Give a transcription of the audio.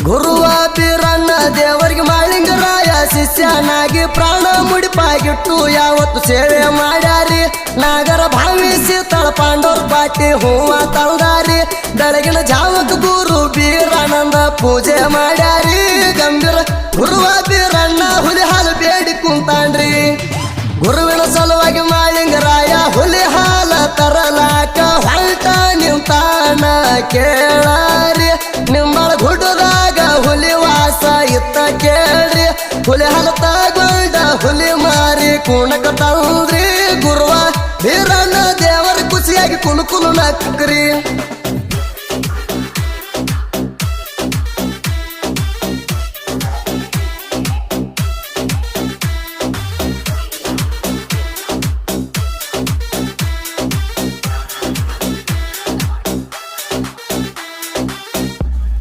ಗುರುವ ಬೀರಣ್ಣ ದೇವರಿಗೆ ಮಾಳಿಂಗರಾಯ ಶಿಷ್ಯನಾಗಿ ಪ್ರಾಣ ಮುಡಿಪಾಗಿಟ್ಟು ಯಾವತ್ತು ಸೇವೆ ಮಾಡ್ಯಾರಿ ನಾಗರ ಭಾವಿಸಿ ತಳ ಪಾಂಡವ್ರ ಪಾಟಿ ಹೂವ ತಂದಾರಿ ಬೆಳಗಿನ ಜಾವಕ್ಕೆ ಗುರು ಬೀರಾನಂದ ಪೂಜೆ ಮಾಡ್ಯಾರಿ ಗಂಭೀರ ಗುರುವ ಬೀರಣ್ಣ ಹುಲಿ ಹಾಲು ಬೇಡಿ ಕುಂತಾನ್ರಿ ಗುರುವಿನ ಸಲುವಾಗಿ ಮಾಳಿಂಗರಾಯ ಹುಲಿ ಹಾಲ ತರಲಾಕ ಹೊಲ್ಟ ನಿಂತಾನ ಕೇಳಾರಿ ನಿಮ್ಮಳ ಗುಡ್ಡದಾಗ ಹುಲಿ ವಾಸ ಇತ್ತ ಕೇಳ್ರಿ ಹುಲಿ ಹಾಲು ತಗೊಂಡ ಹುಲಿ ಮಾರಿ ಕುಣಕ ತಂದ್ರಿ ಗುರುವ ಬೀರಣ್ಣ ದೇವರ ಖುಷಿಯಾಗಿ ಕುಣುಕುಲು ನಕ್ರಿ